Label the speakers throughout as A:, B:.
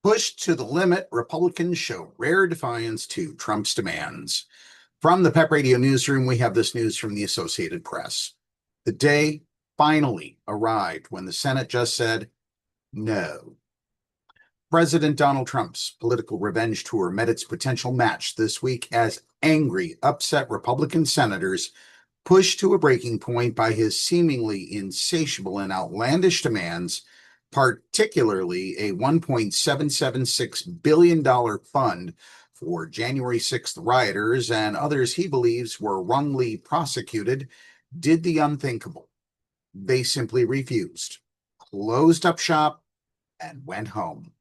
A: Pushed to the limit, Republicans show rare defiance to Trump's demands. From the PEP Radio Newsroom, we have this news from the Associated Press. The day finally arrived when the Senate just said no. President Donald Trump's political revenge tour met its potential match this week as angry, upset Republican senators pushed to a breaking point by his seemingly insatiable and outlandish demands, particularly a $1.776 billion fund for January 6th rioters and others he believes were wrongly prosecuted, did the unthinkable. They simply refused, closed up shop, and went home.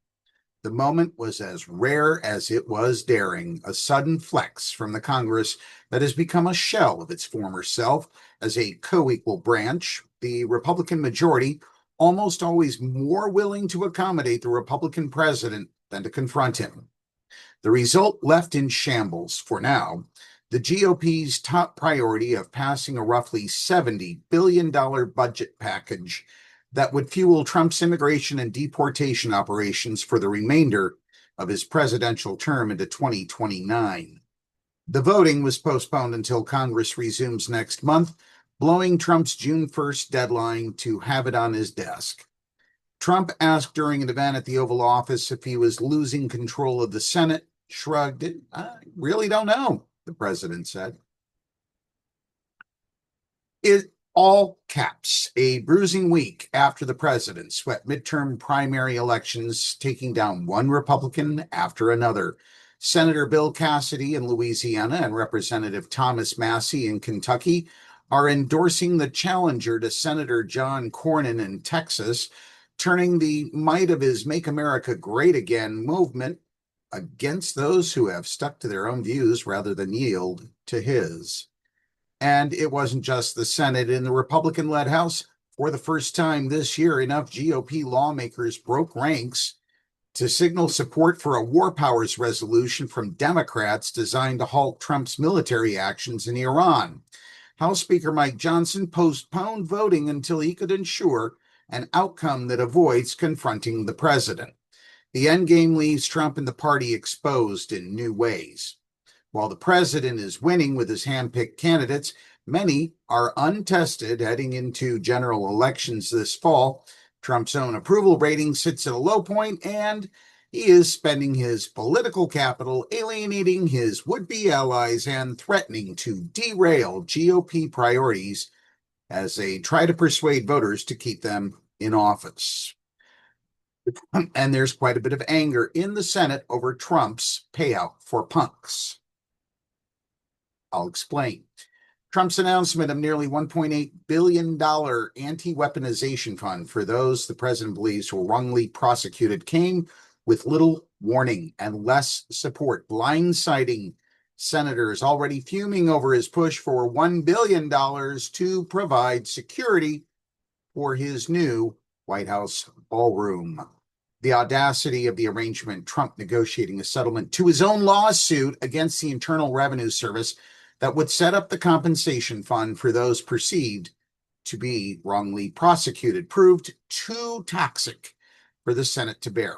A: The moment was as rare as it was daring, a sudden flex from the Congress that has become a shell of its former self as a co-equal branch, the Republican majority almost always more willing to accommodate the Republican president than to confront him. The result left in shambles for now, the GOP's top priority of passing a roughly $70 billion budget package that would fuel Trump's immigration and deportation operations for the remainder of his presidential term into 2029. The voting was postponed until Congress resumes next month, blowing Trump's June 1st deadline to have it on his desk. Trump asked during an event at the Oval Office if he was losing control of the Senate, shrugged. I really don't know, the president said. All caps, a bruising week after the president swept midterm primary elections, taking down one Republican after another. Senator Bill Cassidy in Louisiana and Representative Thomas Massie in Kentucky are endorsing the challenger to Senator John Cornyn in Texas, turning the might of his Make America Great Again movement against those who have stuck to their own views rather than yield to his. And it wasn't just the Senate. In the Republican-led House, for the first time this year, enough GOP lawmakers broke ranks to signal support for a war powers resolution from Democrats designed to halt Trump's military actions in Iran. House Speaker Mike Johnson postponed voting until he could ensure an outcome that avoids confronting the president. The endgame leaves Trump and the party exposed in new ways. While the president is winning with his hand-picked candidates, many are untested heading into general elections this fall. Trump's own approval rating sits at a low point, and he is spending his political capital alienating his would-be allies and threatening to derail GOP priorities as they try to persuade voters to keep them in office. And there's quite a bit of anger in the Senate over Trump's payout for punks. I'll explain. Trump's announcement of nearly $1.8 billion anti-weaponization fund for those the president believes were wrongly prosecuted came with little warning and less support, blindsiding senators already fuming over his push for $1 billion to provide security for his new White House ballroom. The audacity of the arrangement, Trump negotiating a settlement to his own lawsuit against the Internal Revenue Service that would set up the compensation fund for those perceived to be wrongly prosecuted, proved too toxic for the Senate to bear.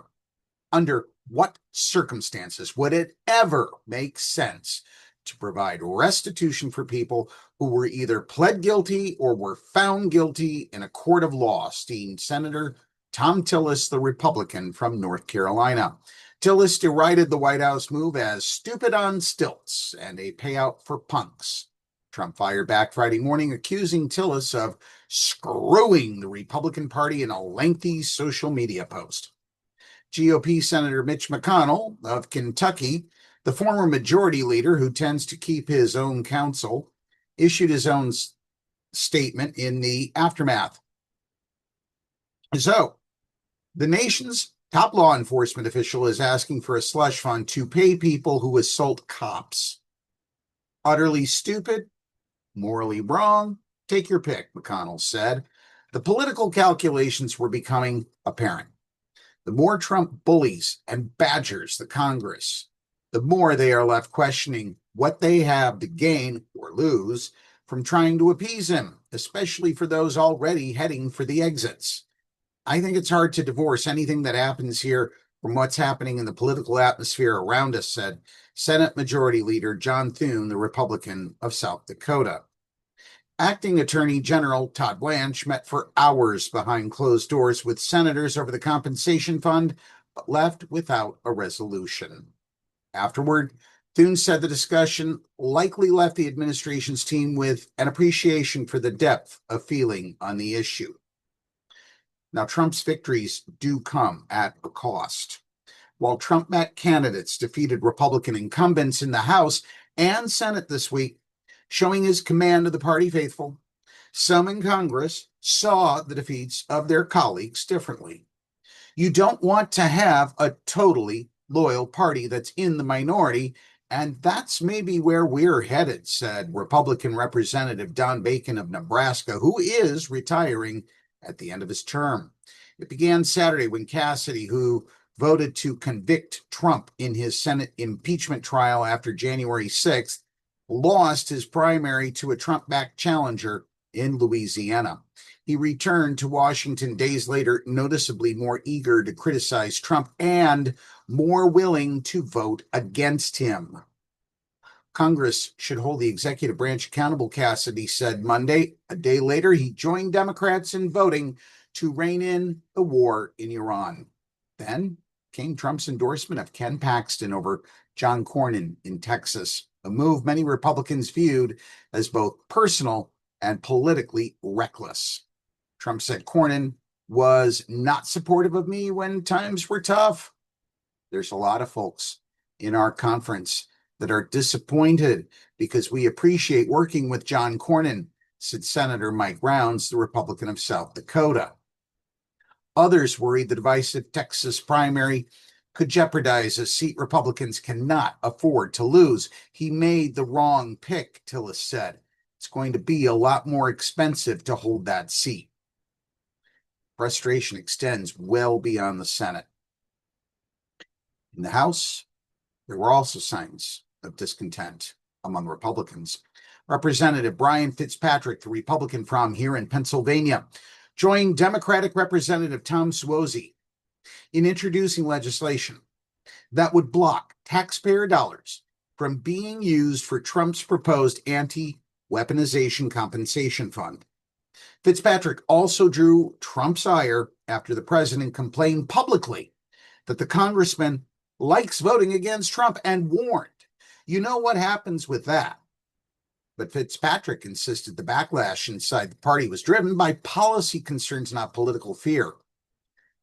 A: Under what circumstances would it ever make sense to provide restitution for people who were either pled guilty or were found guilty in a court of law? Esteemed Senator Tom Tillis, the Republican from North Carolina. Tillis derided the White House move as stupid on stilts and a payout for punks. Trump fired back Friday morning, accusing Tillis of screwing the Republican Party in a lengthy social media post. GOP Senator Mitch McConnell of Kentucky, the former majority leader who tends to keep his own counsel, issued his own statement in the aftermath. So, the nation's top law enforcement official is asking for a slush fund to pay people who assault cops. Utterly stupid, morally wrong, take your pick, McConnell said. The political calculations were becoming apparent. The more Trump bullies and badgers the Congress, the more they are left questioning what they have to gain or lose from trying to appease him, especially for those already heading for the exits. I think it's hard to divorce anything that happens here from what's happening in the political atmosphere around us, said Senate Majority Leader John Thune, the Republican of South Dakota. Acting Attorney General Todd Blanche met for hours behind closed doors with senators over the compensation fund, but left without a resolution. Afterward, Thune said the discussion likely left the administration's team with an appreciation for the depth of feeling on the issue. Now, Trump's victories do come at a cost. While Trump-backed candidates defeated Republican incumbents in the House and Senate this week, showing his command of the party faithful, some in Congress saw the defeats of their colleagues differently. You don't want to have a totally loyal party that's in the minority, and that's maybe where we're headed, said Republican Representative Don Bacon of Nebraska, who is retiring at the end of his term. It began Saturday when Cassidy, who voted to convict Trump in his Senate impeachment trial after January 6th, lost his primary to a Trump-backed challenger in Louisiana. He returned to Washington days later, noticeably more eager to criticize Trump and more willing to vote against him. Congress should hold the executive branch accountable, Cassidy said Monday. A day later, he joined Democrats in voting to rein in the war in Iran. Then came Trump's endorsement of Ken Paxton over John Cornyn in Texas, a move many Republicans viewed as both personal and politically reckless. Trump said Cornyn was not supportive of me when times were tough. There's a lot of folks in our conference that are disappointed because we appreciate working with John Cornyn, said Senator Mike Rounds, the Republican of South Dakota. Others worried the divisive Texas primary could jeopardize a seat Republicans cannot afford to lose. He made the wrong pick, Tillis said. It's going to be a lot more expensive to hold that seat. Frustration extends well beyond the Senate. In the House, there were also signs of discontent among Republicans. Representative Brian Fitzpatrick, the Republican from here in Pennsylvania, joined Democratic Representative Tom Suozzi in introducing legislation that would block taxpayer dollars from being used for Trump's proposed anti-weaponization compensation fund. Fitzpatrick also drew Trump's ire after the president complained publicly that the congressman likes voting against Trump and warned, you know what happens with that. But Fitzpatrick insisted the backlash inside the party was driven by policy concerns, not political fear.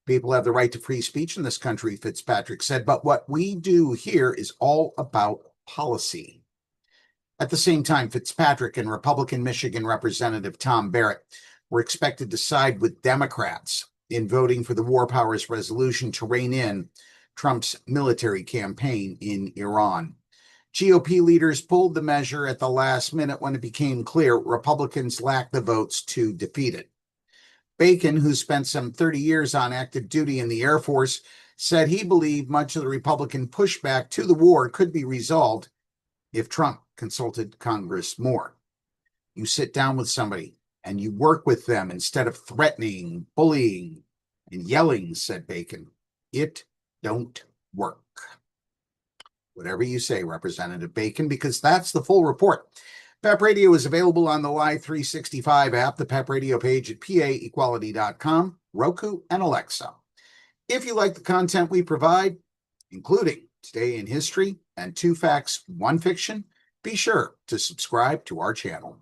A: People have the right to free speech in this country, Fitzpatrick said, but what we do here is all about policy. At the same time, Fitzpatrick and Republican Michigan Representative Tom Barrett were expected to side with Democrats in voting for the War Powers resolution to rein in Trump's military campaign in Iran. GOP leaders pulled the measure at the last minute when it became clear Republicans lacked the votes to defeat it. Bacon, who spent some 30 years on active duty in the Air Force, said he believed much of the Republican pushback to the war could be resolved if Trump consulted Congress more. You sit down with somebody and you work with them instead of threatening, bullying, and yelling, said Bacon. It don't work. Whatever you say, Representative Bacon, because that's the full report. PEP Radio is available on the Live 365 app, the PEP Radio page at paequality.com, Roku, and Alexa. If you like the content we provide, including Today in History and 2 Facts, 1 Fiction, be sure to subscribe to our channel.